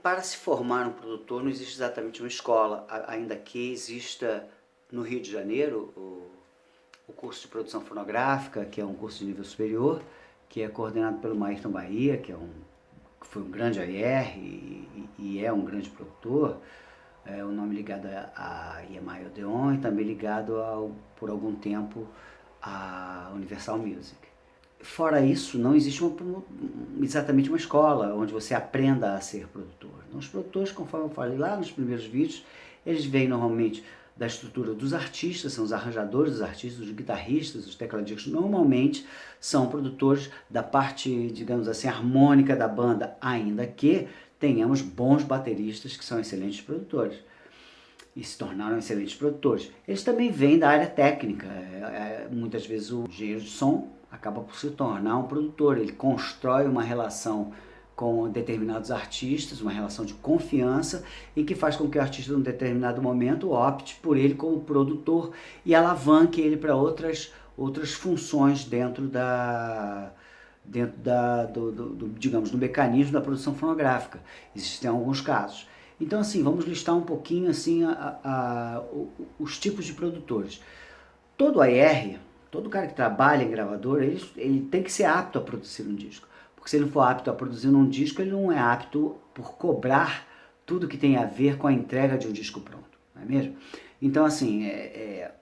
Para se formar um produtor não existe exatamente uma escola, ainda que exista no Rio de Janeiro o curso de produção fonográfica, que é um curso de nível superior, que é coordenado pelo Maírton Bahia, que foi um grande AR e é um grande produtor, o nome ligado a EMI Odeon e também ligado por algum tempo à Universal Music. Fora isso, não existe exatamente uma escola onde você aprenda a ser produtor. Então, os produtores, conforme eu falei lá nos primeiros vídeos, eles vêm normalmente da estrutura dos artistas, são os arranjadores dos artistas, os guitarristas, os tecladistas, normalmente são produtores da parte, digamos assim, harmônica da banda, ainda que tenhamos bons bateristas que são excelentes produtores e se tornaram excelentes produtores. Eles também vêm da área técnica, muitas vezes o engenheiro de som acaba por se tornar um produtor, ele constrói uma relação com determinados artistas, uma relação de confiança e que faz com que o artista, em um determinado momento, opte por ele como produtor e alavanque ele para outras funções dentro digamos, do mecanismo da produção fonográfica. Existem alguns casos. Então, assim, vamos listar um pouquinho assim, os tipos de produtores. Todo AR, todo cara que trabalha em gravadora, ele tem que ser apto a produzir um disco. Porque se ele não for apto a produzir um disco, ele não é apto por cobrar tudo que tem a ver com a entrega de um disco pronto, não é mesmo? Então, assim, é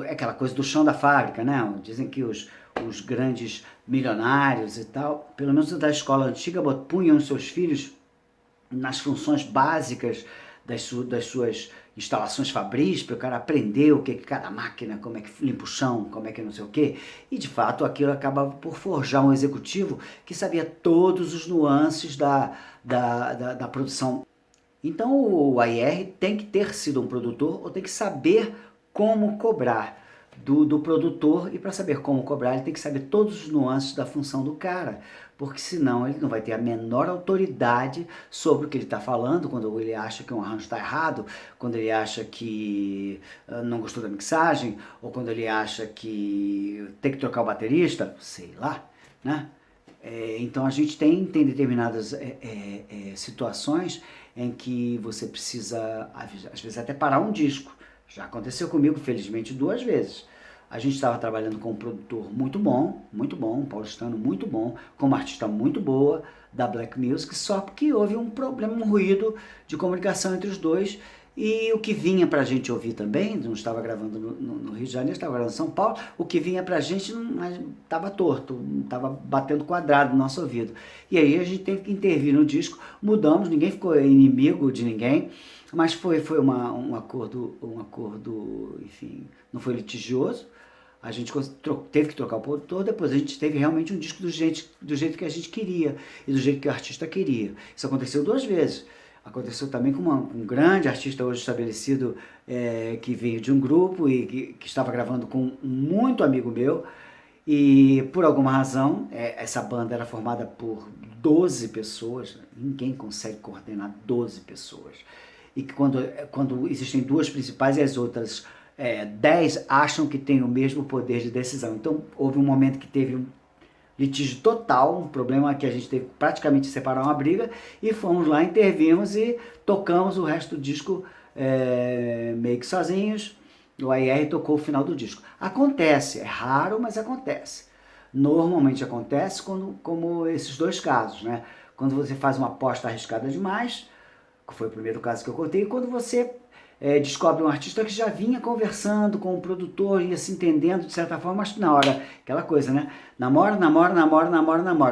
aquela coisa do chão da fábrica, né? Dizem que os grandes milionários e tal, pelo menos da escola antiga, punham os seus filhos nas funções básicas das suas instalações fabris, para o cara aprender o que cada máquina, como é que limpa o chão, como é que não sei o quê. E de fato aquilo acabava por forjar um executivo que sabia todos os nuances da produção. Então o AR tem que ter sido um produtor ou tem que saber como cobrar do produtor, e para saber como cobrar ele tem que saber todos os nuances da função do cara, porque senão ele não vai ter a menor autoridade sobre o que ele está falando, quando ele acha que um arranjo está errado, quando ele acha que não gostou da mixagem, ou quando ele acha que tem que trocar o baterista, sei lá, né? Então a gente tem determinadas situações em que você precisa, às vezes, até parar um disco. Já aconteceu comigo, felizmente, 2 vezes. A gente estava trabalhando com um produtor muito bom, um paulistano muito bom, com uma artista muito boa da Black Music, só porque houve um problema, um ruído de comunicação entre os dois. E o que vinha pra gente ouvir também, não estava gravando no Rio de Janeiro, estava gravando em São Paulo, o que vinha pra gente estava torto, estava batendo quadrado no nosso ouvido. E aí a gente teve que intervir no disco, mudamos, ninguém ficou inimigo de ninguém, mas foi um acordo, enfim, não foi litigioso. A gente teve que trocar o produtor, depois a gente teve realmente um disco do jeito que a gente queria e do jeito que o artista queria. Isso aconteceu 2 vezes. Aconteceu também com um grande artista hoje estabelecido, que veio de um grupo e que estava gravando com um muito amigo meu, e por alguma razão essa banda era formada por 12 pessoas, ninguém consegue coordenar 12 pessoas, e que quando existem 2 principais e as outras 10 acham que têm o mesmo poder de decisão. Então houve um momento que teve um litígio total, um problema que a gente teve praticamente de separar uma briga, e fomos lá, intervimos e tocamos o resto do disco meio que sozinhos. O AR tocou o final do disco. Acontece, é raro, mas acontece. Normalmente acontece como esses 2 casos, né? Quando você faz uma aposta arriscada demais, que foi o primeiro caso que eu contei, e quando você descobre um artista que já vinha conversando com o produtor, ia se entendendo de certa forma, mas na hora, aquela coisa, né? Namora.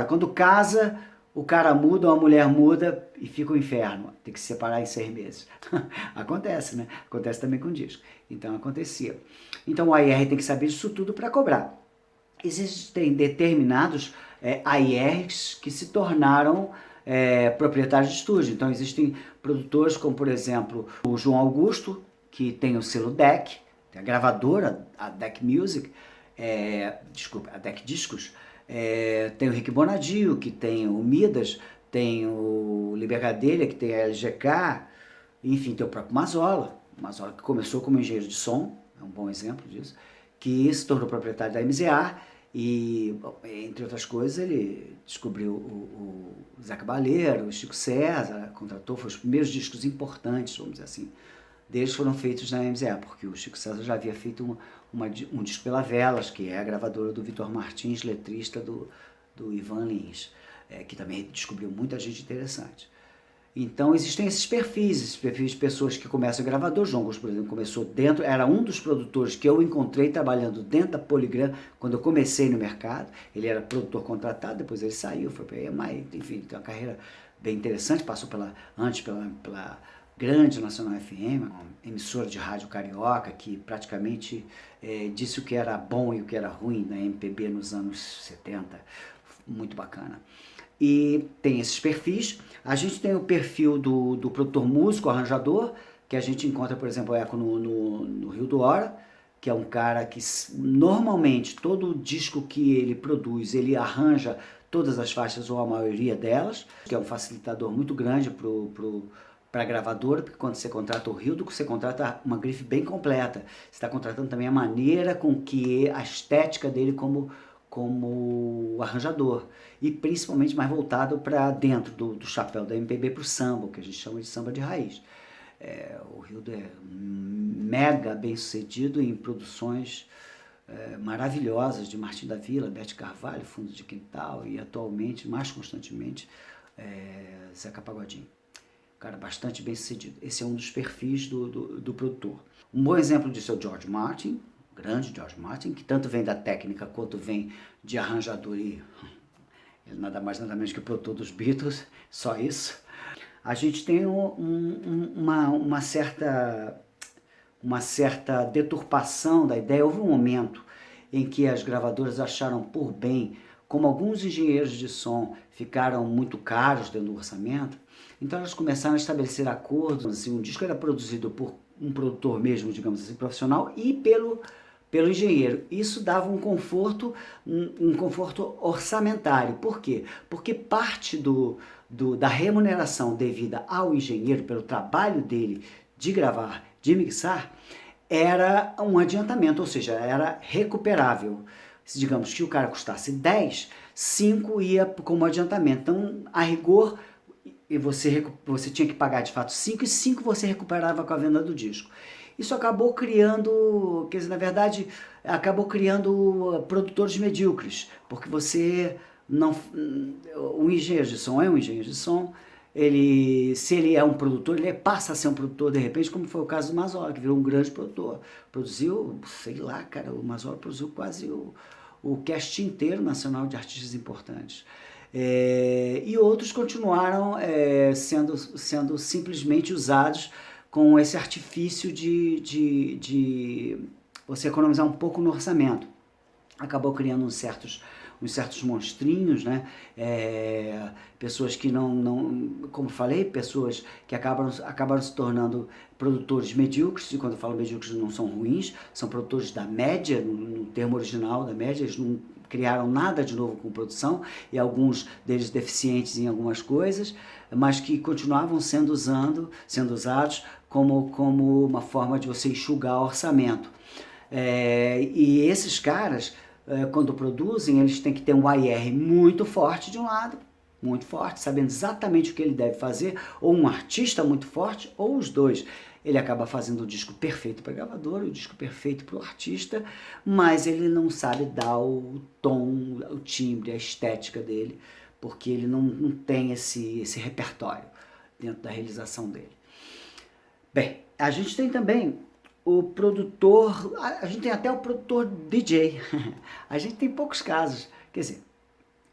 Quando casa, o cara muda ou a mulher muda e fica o inferno. Tem que se separar em 6 meses. Acontece, né? Acontece também com disco. Então acontecia. Então o AR tem que saber disso tudo para cobrar. Existem determinados ARs que se tornaram proprietários de estúdio. Então existem produtores como, por exemplo, o João Augusto, que tem o selo DEC, tem a gravadora, a DEC Music, a DEC Discos, tem o Rick Bonadio, que tem o Midas, tem o Libercadelha, que tem a LGK, enfim, tem o próprio Mazola que começou como engenheiro de som, é um bom exemplo disso, que se tornou proprietário da MZA E, entre outras coisas, ele descobriu o Zé Cabaleiro, o Chico César, contratou, foi os primeiros discos importantes, vamos dizer assim, deles foram feitos na MZA, porque o Chico César já havia feito um disco pela Velas, que é a gravadora do Vitor Martins, letrista do Ivan Lins, que também descobriu muita gente interessante. Então existem esses perfis de pessoas que começam em gravador. João Augusto, por exemplo, começou dentro, era um dos produtores que eu encontrei trabalhando dentro da Polygram quando eu comecei no mercado. Ele era produtor contratado, depois ele saiu, foi para a EMI, enfim, tem uma carreira bem interessante, passou antes pela grande Nacional FM, uma emissora de rádio carioca que praticamente disse o que era bom e o que era ruim na MPB nos anos 70, muito bacana. E tem esses perfis. A gente tem o perfil do produtor músico, arranjador, que a gente encontra, por exemplo, no Rio do Hora, que é um cara que normalmente todo disco que ele produz, ele arranja todas as faixas ou a maioria delas, que é um facilitador muito grande para a gravadora, porque quando você contrata o Rildo, você contrata uma grife bem completa. Você está contratando também a maneira com que a estética dele como arranjador, e principalmente mais voltado para dentro do chapéu da MPB para o samba, que a gente chama de samba de raiz. O Rildo é mega bem sucedido em produções maravilhosas de Martim da Vila, Bete Carvalho, Fundo de Quintal, e atualmente, mais constantemente, Zeca Pagodinho. Um cara bastante bem sucedido. Esse é um dos perfis do produtor. Um bom exemplo disso é o George Martin, grande George Martin, que tanto vem da técnica quanto vem de arranjador e ele nada mais nada menos que o produtor dos Beatles, só isso. A gente tem uma certa deturpação da ideia. Houve um momento em que as gravadoras acharam por bem, como alguns engenheiros de som ficaram muito caros dentro do orçamento, então elas começaram a estabelecer acordos, assim, um disco era produzido por um produtor mesmo, digamos assim, profissional, e pelo engenheiro. Isso dava um conforto orçamentário. Por quê? Porque parte da remuneração devida ao engenheiro pelo trabalho dele de gravar, de mixar, era um adiantamento, ou seja, era recuperável. Se digamos que o cara custasse 10, 5 ia como adiantamento. Então, a rigor, você tinha que pagar de fato 5 e 5 você recuperava com a venda do disco. Isso acabou criando, quer dizer, na verdade, acabou criando produtores medíocres, porque você não, o engenheiro de som é um engenheiro de som, se ele é um produtor, ele passa a ser um produtor de repente, como foi o caso do Mazola, que virou um grande produtor. Produziu, sei lá, cara, o Mazola produziu quase o cast inteiro nacional de artistas importantes. E outros continuaram sendo simplesmente usados com esse artifício de você economizar um pouco no orçamento. Acabou criando uns certos monstrinhos, né? Pessoas que como falei, pessoas que acabaram se tornando produtores medíocres, e quando eu falo medíocres não são ruins, são produtores da média, no termo original da média, eles não criaram nada de novo com produção, e alguns deles deficientes em algumas coisas, mas que continuavam sendo usados como uma forma de você enxugar o orçamento. E esses caras, quando produzem, eles têm que ter um AR muito forte de um lado, muito forte, sabendo exatamente o que ele deve fazer, ou um artista muito forte, ou os dois. Ele acaba fazendo o disco perfeito para a gravadora, o disco perfeito para o artista, mas ele não sabe dar o tom, o timbre, a estética dele, porque ele não tem esse repertório dentro da realização dele. Bem, a gente tem também o produtor, a gente tem até o produtor DJ. A gente tem poucos casos, quer dizer,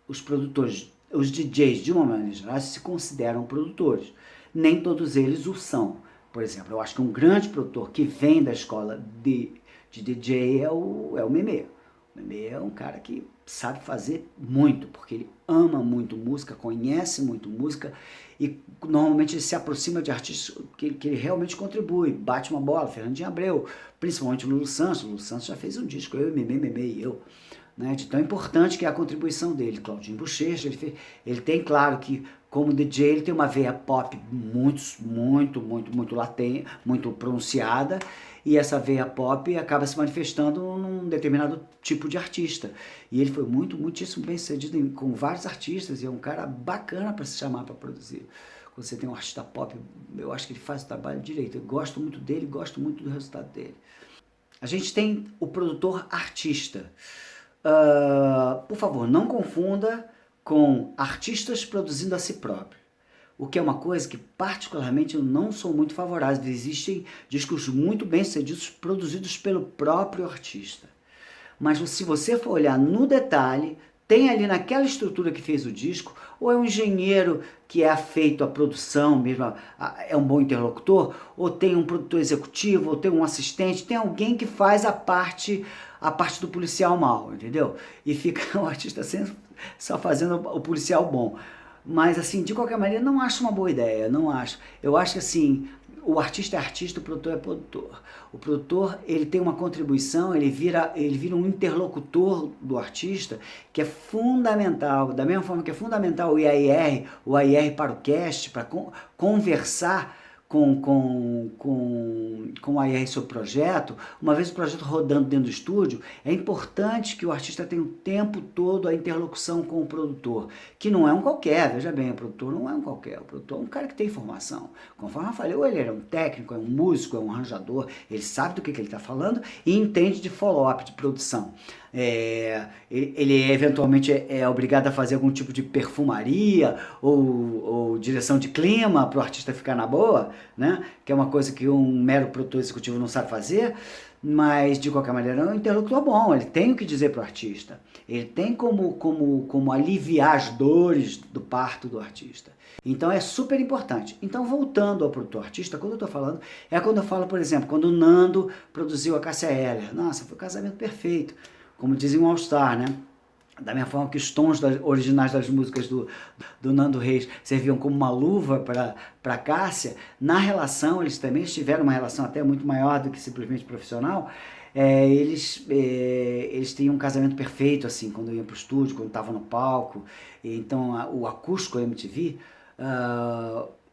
os produtores, os DJs de uma maneira geral se consideram produtores. Nem todos eles o são. Por exemplo, eu acho que um grande produtor que vem da escola de DJ é o Memê. O Memê é um cara que sabe fazer muito, porque ele ama muito música, conhece muito música, e normalmente ele se aproxima de artistas que ele realmente contribui, bate uma bola, Fernandinho Abreu, principalmente o Lulu Santos já fez um disco, eu e Memê e eu, né, de tão importante que é a contribuição dele. Claudinho Bochecha, ele tem, claro que como DJ ele tem uma veia pop muito latente, muito pronunciada, e essa veia pop acaba se manifestando num determinado tipo de artista. E ele foi muitíssimo bem sucedido com vários artistas, e é um cara bacana para se chamar para produzir. Quando você tem um artista pop, eu acho que ele faz o trabalho direito. Eu gosto muito dele, gosto muito do resultado dele. A gente tem o produtor artista. Por favor, não confunda com artistas produzindo a si próprio. O que é uma coisa que particularmente eu não sou muito favorável. Existem discos muito bem sucedidos produzidos pelo próprio artista. Mas se você for olhar no detalhe, tem ali naquela estrutura que fez o disco, ou é um engenheiro que é feito a produção mesmo, é um bom interlocutor, ou tem um produtor executivo, ou tem um assistente, tem alguém que faz a parte do policial mal, entendeu? E fica o artista só fazendo o policial bom. Mas assim, de qualquer maneira, não acho uma boa ideia, não acho. Eu acho que assim, o artista é artista, o produtor é produtor. O produtor, ele tem uma contribuição, ele vira um interlocutor do artista, que é fundamental, da mesma forma que é fundamental o AIR para o cast, para conversar com o AIR sobre o projeto. Uma vez o projeto rodando dentro do estúdio, é importante que o artista tenha o tempo todo a interlocução com o produtor, que não é um qualquer, veja bem, o produtor não é um qualquer, o produtor é um cara que tem formação. Conforme eu falei, ou ele é um técnico, é um músico, é um arranjador, ele sabe do que ele está falando e entende de follow-up, de produção. Ele eventualmente é obrigado a fazer algum tipo de perfumaria ou direção de clima para o artista ficar na boa, né? Que é uma coisa que um mero produtor executivo não sabe fazer, mas de qualquer maneira é um interlocutor bom, ele tem o que dizer para o artista, ele tem como aliviar as dores do parto do artista. Então é super importante. Então, voltando ao produtor artista, quando eu estou falando, é quando eu falo, por exemplo, quando o Nando produziu a Cássia Eller. Nossa, foi o casamento perfeito. Como dizem um All-Star, né? Da mesma forma que os tons originais das músicas do Nando Reis serviam como uma luva para Cássia, na relação, eles também tiveram uma relação até muito maior do que simplesmente profissional. Eles tinham um casamento perfeito, assim, quando iam para o estúdio, quando estavam no palco. Então, o acústico MTV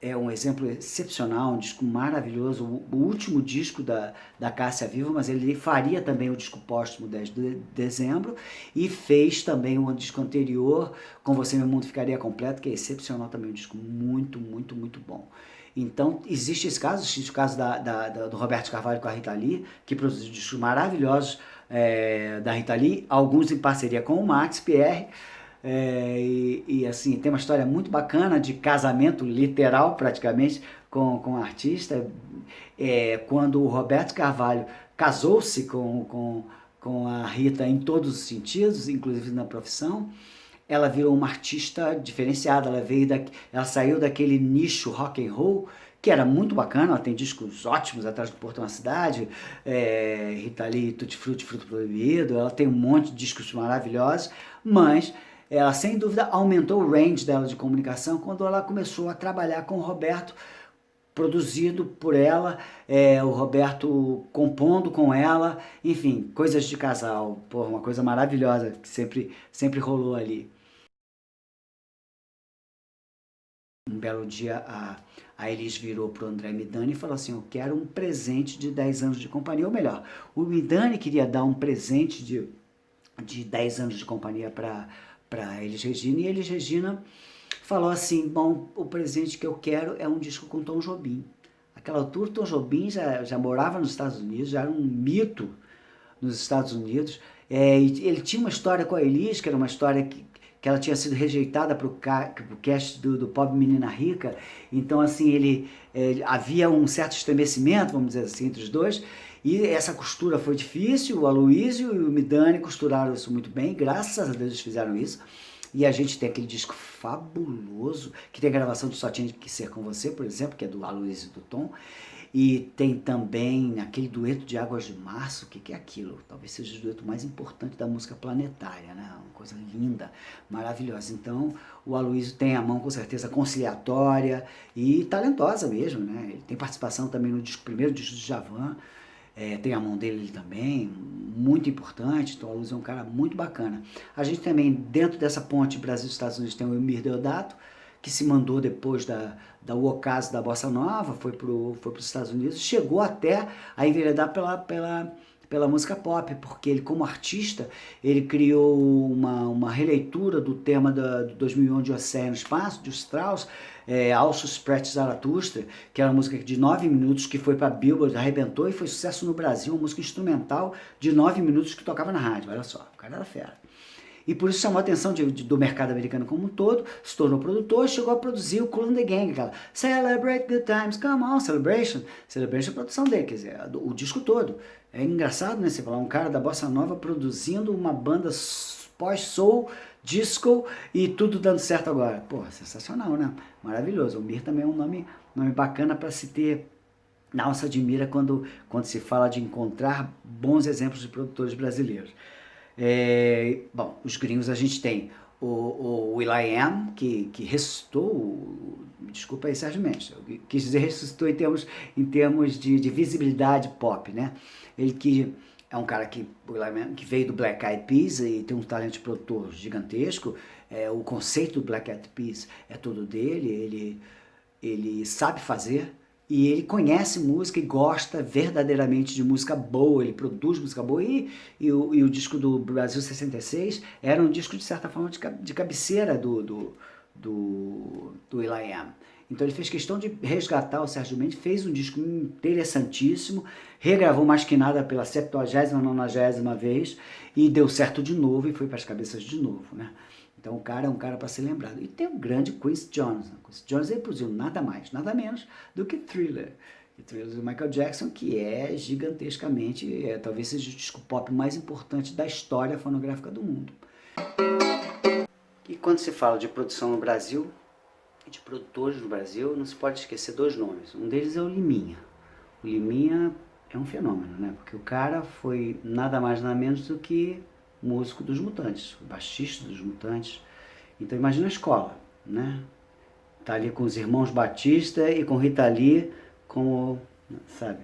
é um exemplo excepcional, um disco maravilhoso, o último disco da Cássia Viva, mas ele faria também o disco póstumo 10 de dezembro, e fez também um disco anterior, Com Você Meu Mundo Ficaria Completo, que é excepcional também, um disco muito bom. Então, existe esse caso do Roberto Carvalho com a Rita Lee, que produziu discos maravilhosos da Rita Lee, alguns em parceria com o Max Pierre, assim, tem uma história muito bacana de casamento literal praticamente com a artista. Quando o Roberto Carvalho casou-se com a Rita em todos os sentidos, inclusive na profissão, ela virou uma artista diferenciada, ela saiu daquele nicho rock and roll, que era muito bacana, ela tem discos ótimos, Atrás do Portão na Cidade, Rita Lee, Tutti Frutti, Fruto Proibido, ela tem um monte de discos maravilhosos, mas ela sem dúvida aumentou o range dela de comunicação quando ela começou a trabalhar com o Roberto, produzido por ela, o Roberto compondo com ela, enfim, coisas de casal, porra, uma coisa maravilhosa que sempre rolou ali. Um belo dia a Elis virou para o André Midani e falou assim, eu quero um presente de 10 anos de companhia, ou melhor, o Midani queria dar um presente de 10 anos de companhia para Elis Regina, e Elis Regina falou assim, bom, o presente que eu quero é um disco com Tom Jobim. Naquela altura, Tom Jobim já morava nos Estados Unidos, já era um mito nos Estados Unidos. Ele tinha uma história com a Elis, que era uma história que ela tinha sido rejeitada para o cast do Pobre Menina Rica. Então, assim, havia um certo estremecimento, vamos dizer assim, entre os dois. E essa costura foi difícil, o Aloysio e o Midani costuraram isso muito bem, graças a Deus eles fizeram isso. E a gente tem aquele disco fabuloso, que tem a gravação do Só Tinha Que Ser Com Você, por exemplo, que é do Aloysio e do Tom. E tem também aquele dueto de Águas de Março, o que é aquilo? Talvez seja o dueto mais importante da música planetária, né? Uma coisa linda, maravilhosa. Então, o Aloysio tem a mão, com certeza, conciliatória e talentosa mesmo, né? Ele tem participação também no primeiro disco do Djavan. tem a mão dele também, muito importante. Então a Luz é um cara muito bacana. A gente também, dentro dessa ponte Brasil-Estados Unidos, tem o Eumir Deodato, que se mandou depois o ocaso da Bossa Nova, foi para os Estados Unidos, chegou até a enveredar pela música pop, porque ele, como artista, ele criou uma releitura do tema do 2001 de Odisseia no Espaço, de Strauss, Alsos Prestes Zaratustra, que era uma música de 9 minutos, que foi para Billboard, arrebentou e foi sucesso no Brasil, uma música instrumental de 9 minutos que tocava na rádio, olha só, o cara era fera. E por isso chamou a atenção do mercado americano como um todo, se tornou produtor e chegou a produzir o Kool and the Gang, aquela Celebrate Good Times, Come On, Celebration. Celebration é a produção dele, quer dizer, o disco todo. É engraçado, né, você falar, um cara da Bossa Nova produzindo uma banda pós-soul, disco e tudo dando certo agora. Pô, sensacional, né? Maravilhoso. O Mir também é um nome bacana para se ter na alça de mira quando se fala de encontrar bons exemplos de produtores brasileiros. Bom, os gringos a gente tem o will.i.am, que ressuscitou, desculpa aí, Sérgio Mendes, eu quis dizer ressuscitou em termos de visibilidade pop, né? Ele que é um cara que veio do Black Eyed Peas e tem um talento de produtor gigantesco. O conceito do Black Eyed Peas é todo dele, ele sabe fazer. E ele conhece música e gosta verdadeiramente de música boa, ele produz música boa. E o disco do Brasil 66 era um disco, de certa forma, de cabeceira do will.i.am. Então ele fez questão de resgatar o Sérgio Mendes, fez um disco interessantíssimo, regravou mais que nada pela 70ª, 90ª vez, e deu certo de novo e foi para as cabeças de novo, né? Então o cara é um cara para ser lembrado. E tem o grande Quincy Jones. Quincy Jones ele produziu nada mais, nada menos do que Thriller. E Thriller do Michael Jackson, que é gigantescamente, talvez seja o disco pop mais importante da história fonográfica do mundo. E quando se fala de produção no Brasil, de produtores no Brasil, não se pode esquecer dois nomes. Um deles é o Liminha. O Liminha é um fenômeno, né? Porque o cara foi nada mais nada menos do que músico dos Mutantes, o baixista dos Mutantes. Então imagina a escola, né? Tá ali com os irmãos Batista e com Rita Lee, como, sabe,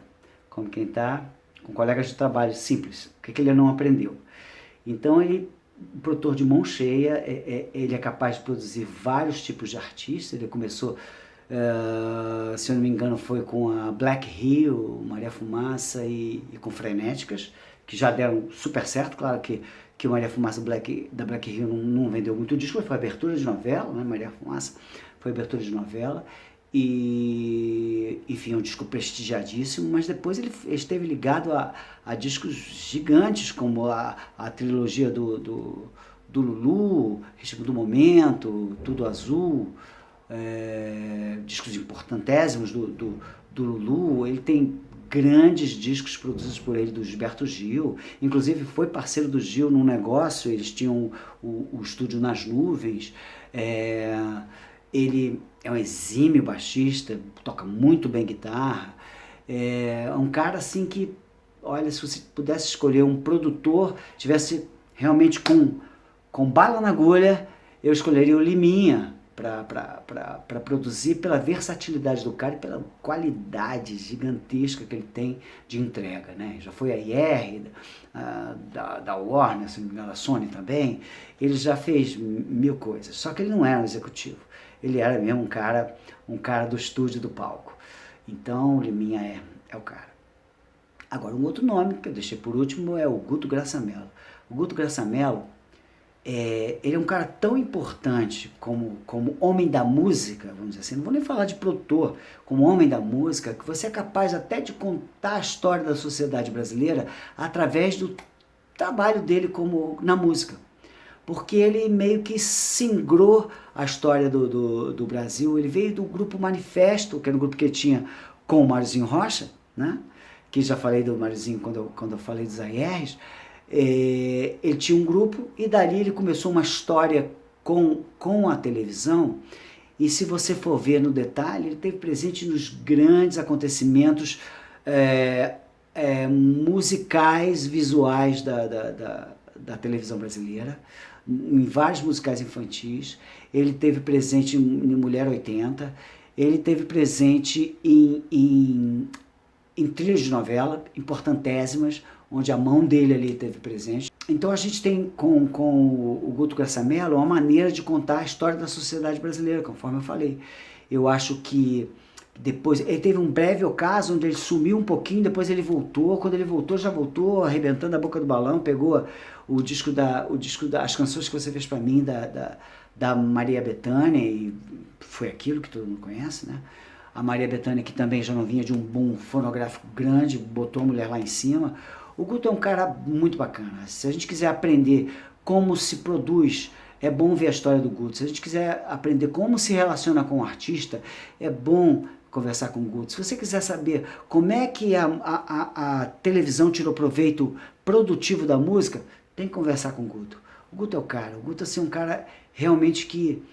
como quem tá com colegas de trabalho simples. O que ele não aprendeu? Então ele, produtor de mão cheia, ele é capaz de produzir vários tipos de artistas. Ele começou, se eu não me engano, foi com a Black Hill, Maria Fumaça e com Frenéticas, que já deram super certo. Claro que o Maria Fumaça da Black Hill não vendeu muito disco, mas foi abertura de novela, né? Maria Fumaça foi abertura de novela, e enfim, é um disco prestigiadíssimo, mas depois ele esteve ligado a discos gigantes, como a trilogia do Lulu, Ritmo do Momento, Tudo Azul, discos importantésimos do Lulu. Ele tem grandes discos produzidos por ele, do Gilberto Gil, inclusive foi parceiro do Gil num negócio, eles tinham o estúdio nas nuvens. Ele é um exímio baixista, toca muito bem guitarra, é um cara assim que, olha, se você pudesse escolher um produtor, tivesse realmente com bala na agulha, eu escolheria o Liminha para produzir, pela versatilidade do cara e pela qualidade gigantesca que ele tem de entrega, né? Já foi a IR, da Warner, se não me engano, da Sony também. Ele já fez mil coisas, só que ele não era um executivo, ele era mesmo um cara do estúdio, do palco. Então o Liminha é o cara. Agora, um outro nome que eu deixei por último é o Guto Graça Mello. O Guto Graça Mello, ele é um cara tão importante como homem da música, vamos dizer assim, não vou nem falar de produtor, como homem da música, que você é capaz até de contar a história da sociedade brasileira através do trabalho dele na música. Porque ele meio que singrou a história do Brasil. Ele veio do grupo Manifesto, que era um grupo que ele tinha com o Mariozinho Rocha, né? Que já falei do Mariozinho quando eu falei dos ARs. Ele tinha um grupo e dali ele começou uma história com a televisão. E se você for ver no detalhe, ele esteve presente nos grandes acontecimentos musicais, visuais da televisão brasileira, em vários musicais infantis. Ele esteve presente em Mulher 80, ele esteve presente em em trilhas de novela, importantésimas, onde a mão dele ali esteve presente. Então a gente tem com o Guto Graça Mello uma maneira de contar a história da sociedade brasileira, conforme eu falei. Eu acho que depois, ele teve um breve ocaso onde ele sumiu um pouquinho, depois ele voltou. Quando ele voltou, já voltou arrebentando a boca do balão, pegou as canções que você fez pra mim da Maria Bethânia, e foi aquilo que todo mundo conhece, né? A Maria Bethânia, que também já não vinha de um boom fonográfico grande, botou a mulher lá em cima. O Guto é um cara muito bacana. Se a gente quiser aprender como se produz, é bom ver a história do Guto. Se a gente quiser aprender como se relaciona com o artista, é bom conversar com o Guto. Se você quiser saber como é que a televisão tirou proveito produtivo da música, tem que conversar com o Guto. O Guto é o cara. O Guto é um cara realmente que,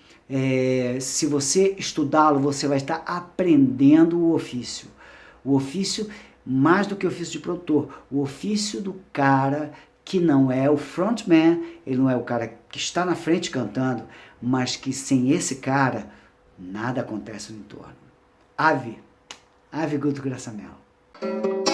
se você estudá-lo, você vai estar aprendendo o ofício. O ofício, mais do que o ofício de produtor, o ofício do cara que não é o frontman, ele não é o cara que está na frente cantando, mas que sem esse cara, nada acontece no entorno. Ave Guto Graça Mello.